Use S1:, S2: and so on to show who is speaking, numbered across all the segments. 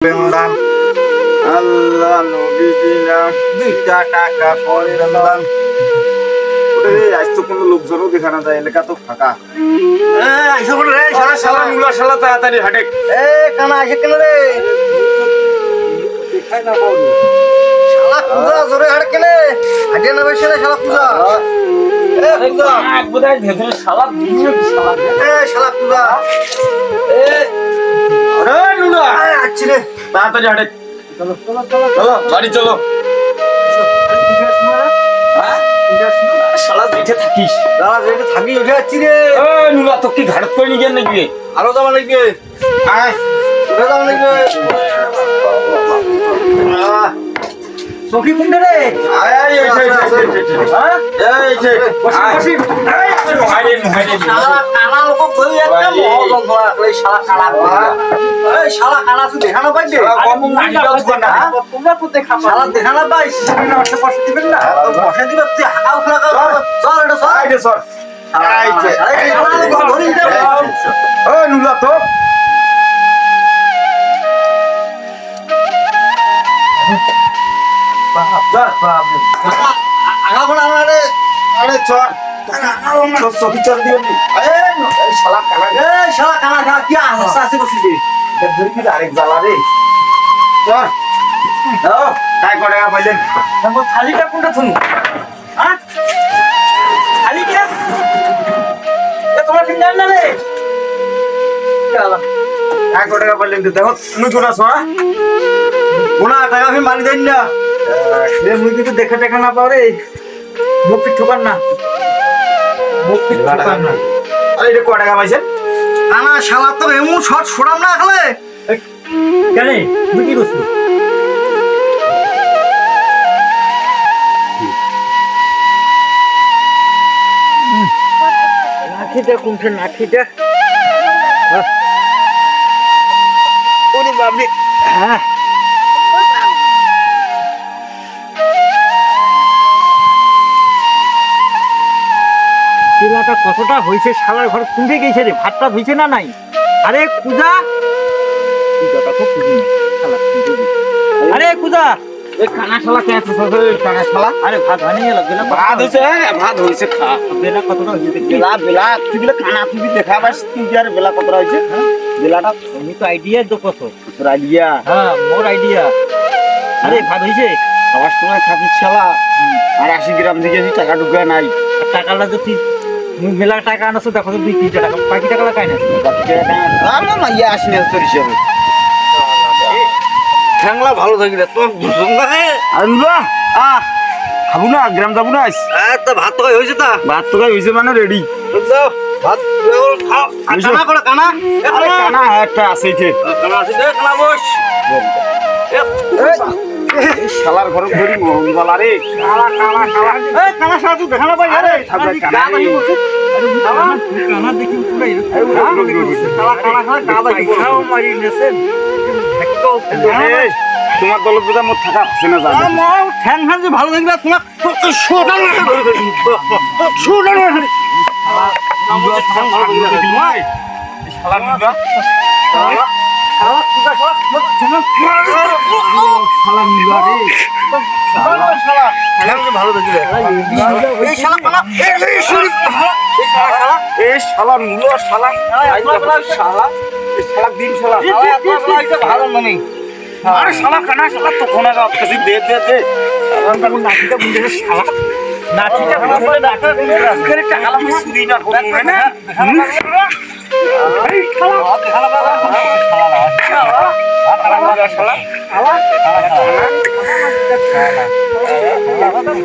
S1: Bendan Allah নবীজিনা দুইটা টাকা করে দিলাম ওরে আজ তো কোনো লোকজনও দেখা না যায় এলাকা তো ফাঁকা আইসো বল রে শালা শালা মুলা শালা তাড়াতাড়ি হাটে কানা আসে কেন রে দেখাই না বল শালা পূজা জোরে হাট কেনে হাটে না বসে শালা পূজা পূজা এক বোধহয় ভেতরে শালা দিনে শালা শালা পূজা আরে নুনা আচ্ছা রে তাড়াতাড়ি হাটে চলো চলো চলো চলো বাড়ি চলো হ্যাঁ শালা বেঁচে থাকিস দাদা বেঁচে থাকি উঠে যাচ্ছি রে এই নুনা তো কি ঘাড়ত করে নিয়ে গেল নাকি আরো যাওয়া লাগবে আয় উঠে যাওয়া লাগবে সখী কোনটা রে আয় আয় এই হ্যাঁ এই যে বসি বসি এই মোহাইরে মোহাইরে শালা কানা লোক কই একটা মহল ধরা কই শালা কানা এই শালা কানা তুই দেখা না পাইছে কম নাকি না তোমরা তো দেখা শালা দেখা না পাইছ সামনে আসে বসে দিবেন না বসে দিবে তুই হাকা উঠা চল এটা চল আইডে চল এই যে এই শালা লোক ধরি দে ওই নুলা তো থালিটা কোনটা শুনি তোমার জান না রে টাকা পাইলেন দেখো তুমি কোন আছো গোনা টাকা আমি মানি দেন না মুই কিন্তু দেখা টাকা না পাও রে মুখ ঠোকান না মুখ ঠোকান না আরে এটা কত টাকা পাইছেন কানা শালা তো এমন শট ছড়াম না খালে কেন তুই কি করছিস নাঠিটা কোনটা নাঠিটা ওরে বাবরে হ্যাঁ চিলাটা কতটা হয়েছে শালার ঘর কুঁড়ে গেছে রে ভাতটা হয়েছে না নাই আরে পূজা পূজাটা তো খুঁজি শালা আরে পূজা এই কানা শালা কে আছে কানা শালা আরে ভাত হয়নি গেল বেলা ভাত হইছে ভাত হইছে খা বেলা কতটা হইছে বেলা বেলা তুই বলে কানা তুই দেখা বাস তুই আর বেলা কতটা হইছে বেলাটা আমি তো আইডিয়া দো কত তোর আইডিয়া হ্যাঁ মোর আইডিয়া আরে ভাত হইছে খাবার সময় খাবি শালা আর 80 গ্রাম থেকে টাকা ঢুকা নাই টাকাটা যদি মেলা টাকা আনছো দেখো তো 2-3 টাকা বাকি টাকাটা কাই না আমার না ইয়া আসলে তোর হিসাবে ঠ্যাংলা ভালো থাকি রে তো বুঝুঙ্গা হে আনবা খাবো না গ্রাম যাবো না তো ভাত তো হইছে তা ভাত তো হইছে মানে রেডি যাও ভাত খাও কানা করে কানা আরে কানা একটা আছে এতে কানা আছে দে কানা বস এই শালার ঘরে ঘুরি মোহন বালা রে শালা কানা শালা এই কানা শালা তুই দেখা না পাই আরে কানা বলছিস কানা দেখি পুরাই শালা কানা শালা কাদা খাও মারি নেছেন তোমার দলত বোধা মোট থাকা হচ্ছে না জানো আমার ঠ্যাং ঠ্যাং যে ভালো দেখবে তোমার শোটা না শোটা না শালা নিবা শালা নিবা রে শালা ভালো দেখবে এই শালা পালা এই শালা মুলো শালা শালা শালা দিন শালা ভালো মানে আরে শালা কানা শালা তো কোনা গাব কাছে দে দে দে আমরা কোন নাটিটা বুঝে শালা নাটিটা বলে ডাক্তার করে টাকা লাগি চুরি না করব না আরে শালা শালা বাবা শালা শালা শালা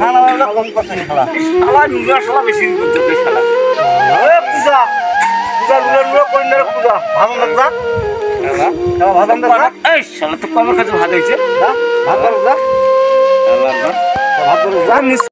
S1: শালা কম কথা শালা শালা নিগা শালা বেশি করতে শালা এ পূজা পূজা লুলো কোন রে পূজা ভালো লাগা ভাত আমরা এই শালা তো কম কাছে ভাত হইছে ভাত করো যা ভাত করো যা